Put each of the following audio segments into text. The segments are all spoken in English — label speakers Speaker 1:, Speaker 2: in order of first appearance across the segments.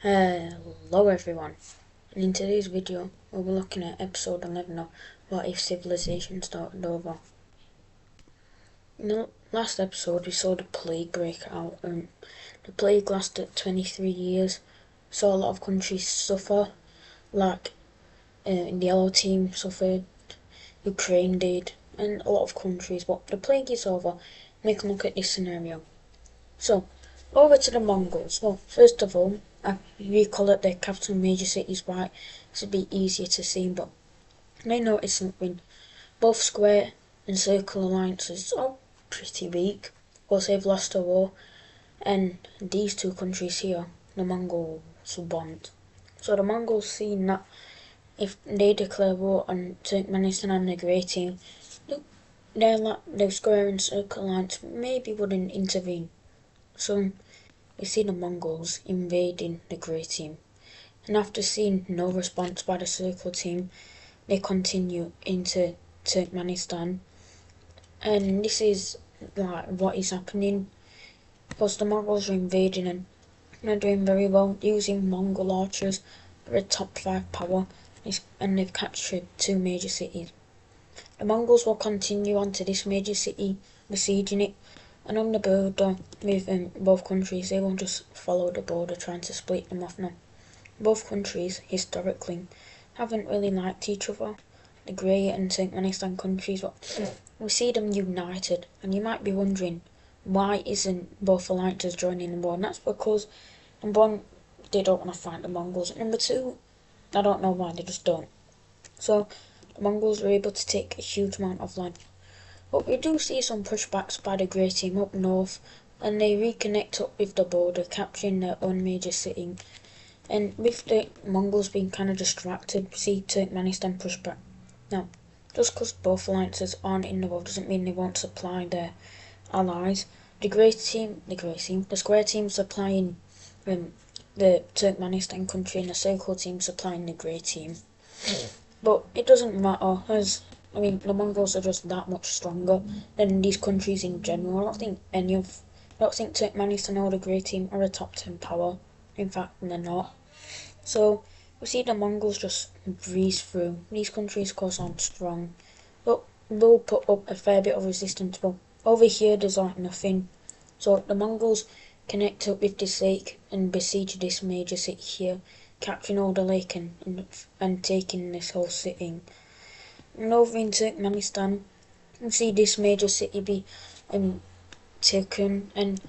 Speaker 1: Hello everyone, and in today's video we'll be looking at episode 11 of What If Civilization Started Over. In the last episode we saw the plague break out, and the plague lasted 23 years, saw a lot of countries suffer, like the yellow team suffered, Ukraine did, and a lot of countries, but the plague is over. We can look at this scenario. So, over to the Mongols. Well, first of all, I recollect their capital and major cities right, so it'd be easier to see, but they noticed something. Both square and circle alliances are pretty weak. Of course, they've lost a war, and these two countries here, the Mongols want. So the Mongols seen that if they declare war on Turkmenistan and the Grey Team, their square and circle alliance maybe wouldn't intervene. So we see the Mongols invading the Grey Team, and after seeing no response by the Circle Team, they continue into Turkmenistan, and this is like what is happening, because the Mongols are invading and they're doing very well, using Mongol archers. They're a top 5 power, and they've captured 2 major cities. The Mongols will continue onto this major city, besieging it, and on the border with both countries, they will just follow the border, trying to split them off now. Both countries, historically, haven't really liked each other, the Grey and Turkmenistan countries, but we see them united, and you might be wondering, why isn't both alliances joining the war? And that's because, number one, they don't want to fight the Mongols, and number two, I don't know why, they just don't. So, the Mongols are able to take a huge amount of land. But we do see some pushbacks by the Grey Team up north, and they reconnect up with the border, capturing their own major city. And with the Mongols being kind of distracted, we see Turkmenistan push back. Now, just because both alliances aren't in the war doesn't mean they won't supply their allies. The Square Team supplying the Turkmenistan country, and the Circle Team supplying the Grey Team. But it doesn't matter, as the Mongols are just that much stronger than these countries in general. I don't think Turkmenistan or the Grey Team are a top 10 power. In fact, they're not. So, we see the Mongols just breeze through. These countries, of course, aren't strong, but they'll put up a fair bit of resistance. But over here, there's like nothing. So, the Mongols connect up with this lake and besiege this major city here, capturing all the lake and taking this whole city. And over in Turkmenistan, we see this major city be taken, and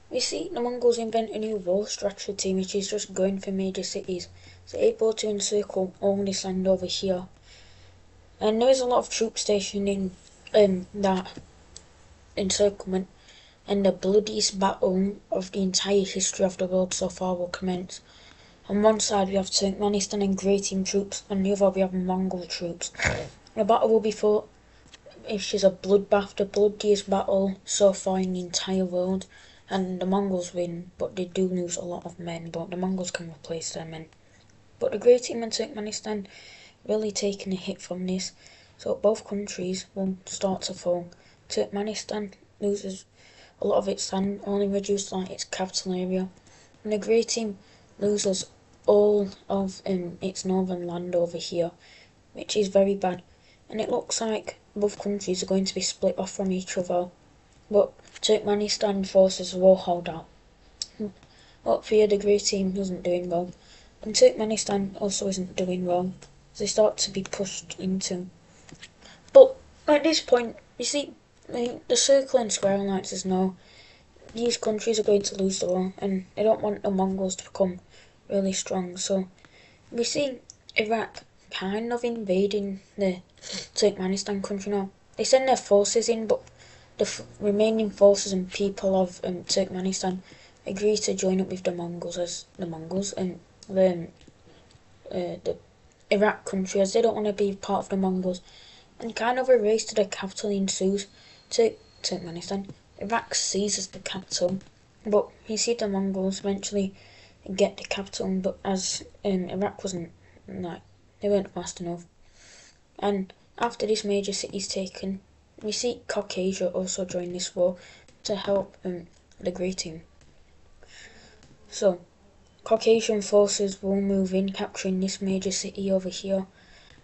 Speaker 1: we see the Mongols invent a new war strategy, which is just going for major cities. So able to encircle all this land over here. And there is a lot of troops stationed in that encirclement, and the bloodiest battle of the entire history of the world so far will commence. On one side we have Turkmenistan and Grey Team troops, on the other we have Mongol troops. The battle will be fought, which is a bloodbath, the bloodiest battle so far in the entire world, and the Mongols win, but they do lose a lot of men, but the Mongols can replace their men. But the Grey Team and Turkmenistan really taking a hit from this, so both countries will start to fall. Turkmenistan loses a lot of its land, only reduced like its capital area, and the Grey Team loses all of its northern land over here, which is very bad. And it looks like both countries are going to be split off from each other, but Turkmenistan forces will hold out. Up here, the Grey Team isn't doing well, and Turkmenistan also isn't doing well, as they start to be pushed into. But at this point, you see, the Circle and Square alliances know these countries are going to lose the war, and they don't want the Mongols to become really strong. So we see Iraq kind of invading the Turkmenistan country now. They send their forces in, but the remaining forces and people of Turkmenistan agree to join up with the Mongols, and the Iraq country, as they don't want to be part of the Mongols, and kind of a race to the capital ensues. Turkmenistan, Iraq seizes the capital, but you see the Mongols eventually get the capital, but as Iraq wasn't they weren't fast enough. And after this major city is taken, we see Caucasia also join this war to help the Grey Team. So, Caucasian forces will move in, capturing this major city over here.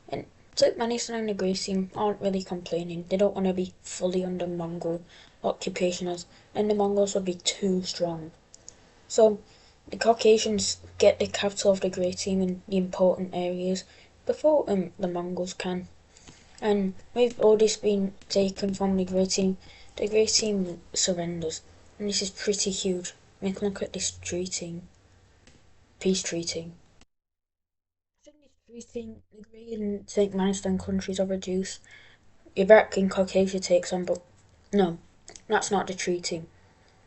Speaker 1: And Turkmenistan and the Grey Team aren't really complaining. They don't want to be fully under Mongol occupation, and the Mongols would be too strong. So the Caucasians get the capital of the Grey Team in the important areas before the Mongols can. And with all this being taken from the Grey Team surrenders. And this is pretty huge. We can look at this peace treaty. I think this treaty, the Grey and Turkmenistan countries are reduced. Iraq and Caucasia takes on, but no, that's not the treaty.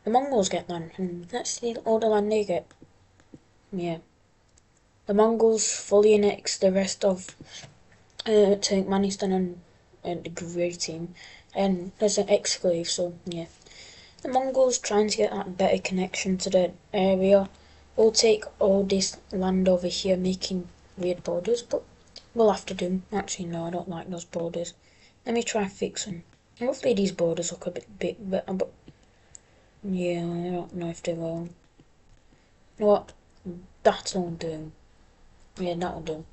Speaker 1: The Mongols get land, and that's all the land they get. Yeah. The Mongols fully annex the rest of Turkmenistan and the Grey Team, and there's an exclave, so yeah. The Mongols trying to get that better connection to the area will take all this land over here, making weird borders, but we'll have to do. Actually, no, I don't like those borders. Let me try fix them. Hopefully these borders look a bit better, but yeah, I don't know if they will. You know what? That'll do. Yeah, that'll do.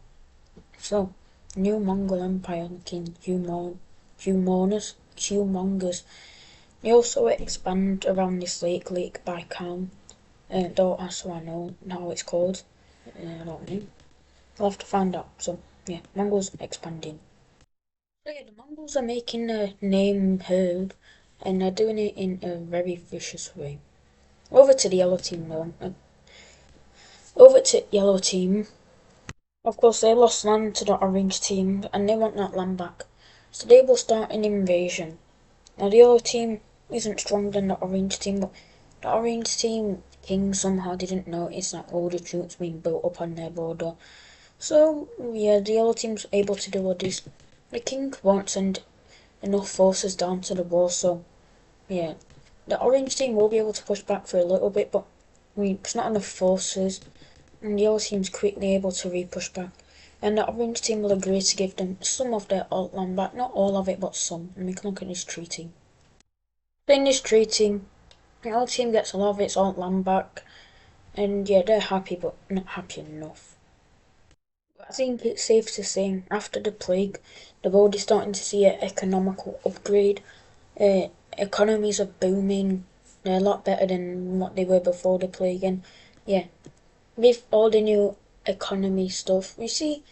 Speaker 1: So, new Mongol Empire looking humongous. They also expand around this Lake Baikal. Don't ask so I know how it's called. I don't know. I'll have to find out. So, yeah, Mongols expanding. So yeah, the Mongols are making their name heard, and they're doing it in a very vicious way. Over to the yellow team though. Over to yellow team. Of course, they lost land to the orange team, and they want that land back. So they will start an invasion. Now the yellow team isn't stronger than the orange team, but the orange team king somehow didn't notice that all the troops being built up on their border. So yeah, the yellow team's able to do all this. The king won't send enough forces down to the wall, so yeah. The orange team will be able to push back for a little bit, but it's not enough forces, and the yellow team's quickly able to re-push back. And the orange team will agree to give them some of their alt land back, not all of it, but some. And we can look at this treaty. In this treaty, the yellow team gets a lot of its alt land back, and yeah, they're happy, but not happy enough. I think it's safe to say, after the plague, the world is starting to see an economical upgrade. Economies are booming. They're a lot better than what they were before the plague, and yeah, with all the new economy stuff, we see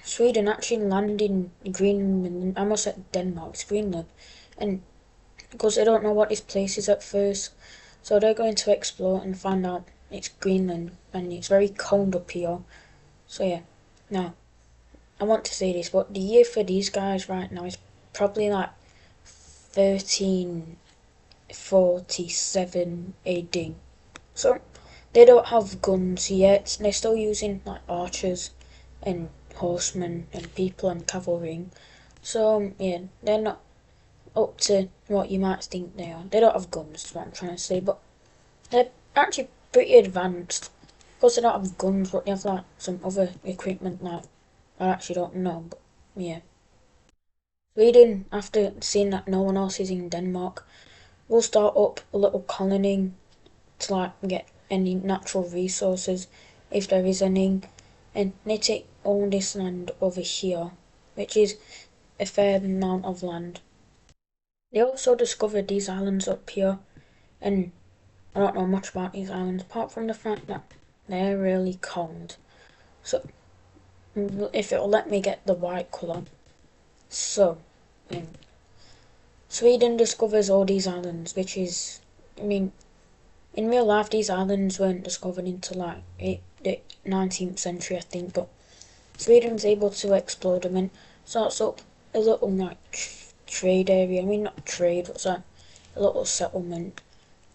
Speaker 1: Sweden actually landing Greenland. I almost said Denmark, it's Greenland, and because they don't know what this place is at first, so they're going to explore and find out it's Greenland, and it's very cold up here. So yeah, now I want to say this, but the year for these guys right now is probably like 1347 AD. So they don't have guns yet. They're still using like archers and horsemen and people and cavalry. So yeah, they're not up to what you might think they are. They don't have guns, is what I'm trying to say, but they're actually pretty advanced. Of course, they don't have guns, but they have like some other equipment like I actually don't know, but yeah. Sweden, after seeing that no one else is in Denmark, will start up a little colony to like get any natural resources, if there is any, and they take all this land over here, which is a fair amount of land. They also discovered these islands up here, and I don't know much about these islands apart from the fact that they're really cold. So if it'll let me get the white colour. So Sweden discovers all these islands, which is, I mean, in real life these islands weren't discovered until like the 19th century, I think, but Sweden's able to explore them and starts up a little like trade area. I mean, not trade, but a little settlement.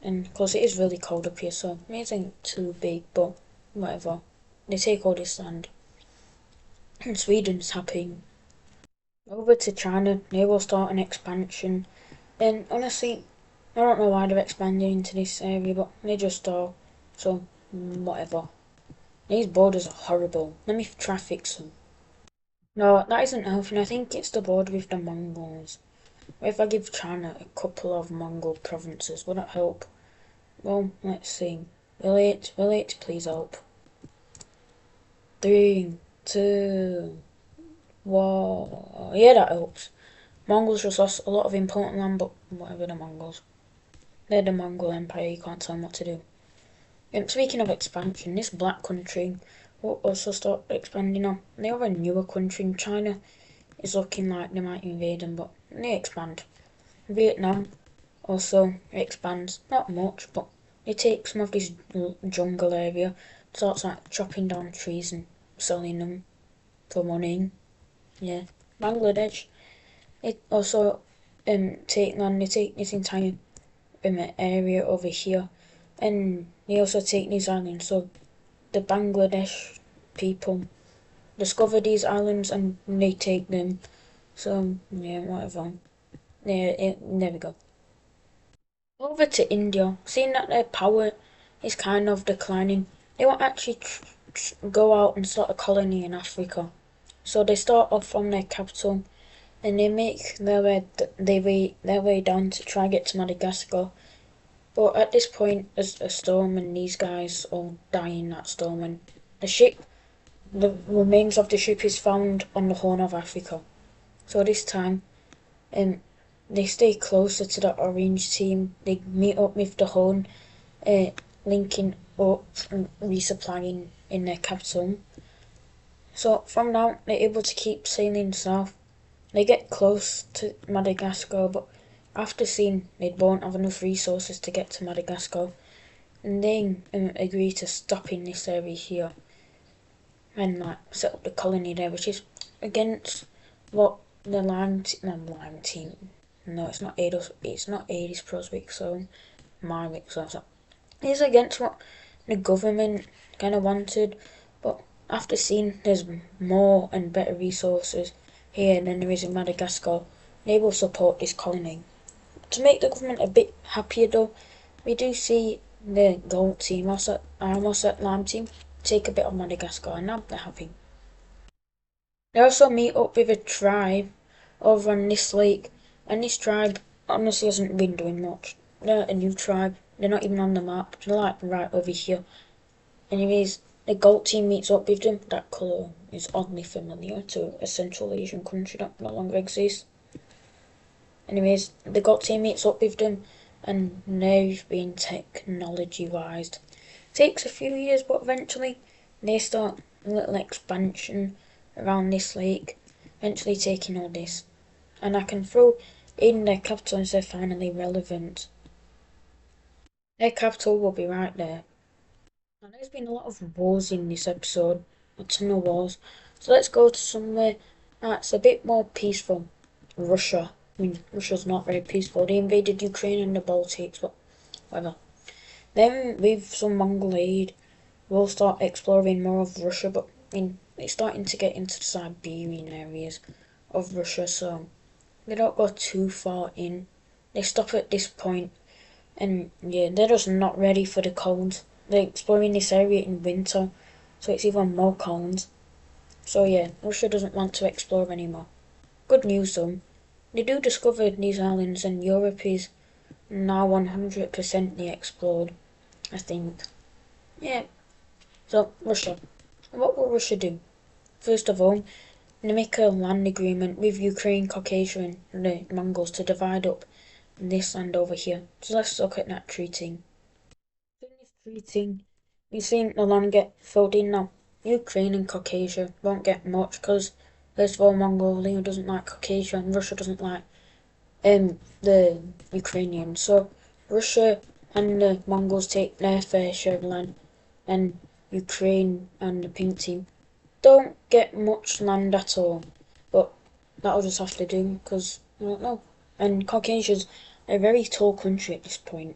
Speaker 1: And of course it is really cold up here, so it isn't too big, but whatever. They take all this land. And Sweden's happy. Over to China, they will start an expansion. And honestly, I don't know why they're expanding into this area, but they just are. So, whatever. These borders are horrible. Let me try fix them. No, that isn't helping. I think it's the border with the Mongols. If I give China a couple of Mongol provinces, would that help? Well, let's see. Will it please help? 3, 2, 1. Yeah, that helps. Mongols just lost a lot of important land, but whatever the Mongols. They're the Mongol Empire, you can't tell them what to do. Speaking of expansion, this black country will also start expanding on. They have a newer country in China. It's looking like they might invade them, but they expand. Vietnam also expands, not much, but they take some of this jungle area, starts like chopping down trees and selling them for money. Yeah. Bangladesh, it also take land, they take this entire area over here, and they also take these islands. So the Bangladesh people discover these islands and they take them. So yeah, whatever. Yeah, there we go. Over to India, seeing that their power is kind of declining, they won't actually go out and start a colony in Africa. So they start off from their capital and they make their way down to try and get to Madagascar. But at this point, there's a storm and these guys all die in that storm. And the remains of the ship is found on the Horn of Africa. So this time, um, they stay closer to the Orange team. They meet up with the Horn, linking up and resupplying in their capital. So from now, they're able to keep sailing south. They get close to Madagascar, but after seeing they won't have enough resources to get to Madagascar, and they agree to stop in this area here and like set up the colony there, which is against what the Lime team. No, it's not Ados. It's not Ades Pros Wicso, my Wicso. So it's against what the government kind of wanted, but after seeing there's more and better resources here than there is in Madagascar, they will support this colony. To make the government a bit happier though, we do see the gold team, almost at Lime team, take a bit of Madagascar and now they're happy. They also meet up with a tribe over on this lake, and this tribe honestly hasn't been doing much. They're a new tribe, they're not even on the map, they're like right over here. Anyways, the gold team meets up with them. That colour is oddly familiar to a Central Asian country that no longer exists. Anyways, the gold team meets up with them and they've been technology-wise. Takes a few years, but eventually they start a little expansion around this lake, eventually taking all this. And I can throw in their capital as they're finally relevant. Their capital will be right there. Now there's been a lot of wars in this episode, a ton of wars. So let's go to somewhere that's a bit more peaceful. Russia. I mean, Russia's not very peaceful. They invaded Ukraine and the Baltics, but whatever. Then, with some Mongol aid, we'll start exploring more of Russia, but I mean, it's starting to get into the Siberian areas of Russia, so they don't go too far in. They stop at this point, and yeah, they're just not ready for the cold. They're exploring this area in winter, so it's even more cold. So yeah, Russia doesn't want to explore anymore. Good news though, they do discover these islands and Europe is now 100% explored, I think. Yeah, so Russia. What will Russia do? First of all, they make a land agreement with Ukraine, Caucasia and the Mongols to divide up this land over here. So let's look at that treaty. In this treaty, we've seen the land get filled in now. Ukraine and Caucasia won't get much because first of all Mongolia doesn't like Caucasia and Russia doesn't like the Ukrainians. So Russia and the Mongols take their fair share of land and Ukraine and the pink team don't get much land at all. But that'll just have to do because I don't know. And Caucasia's a very tall country at this point.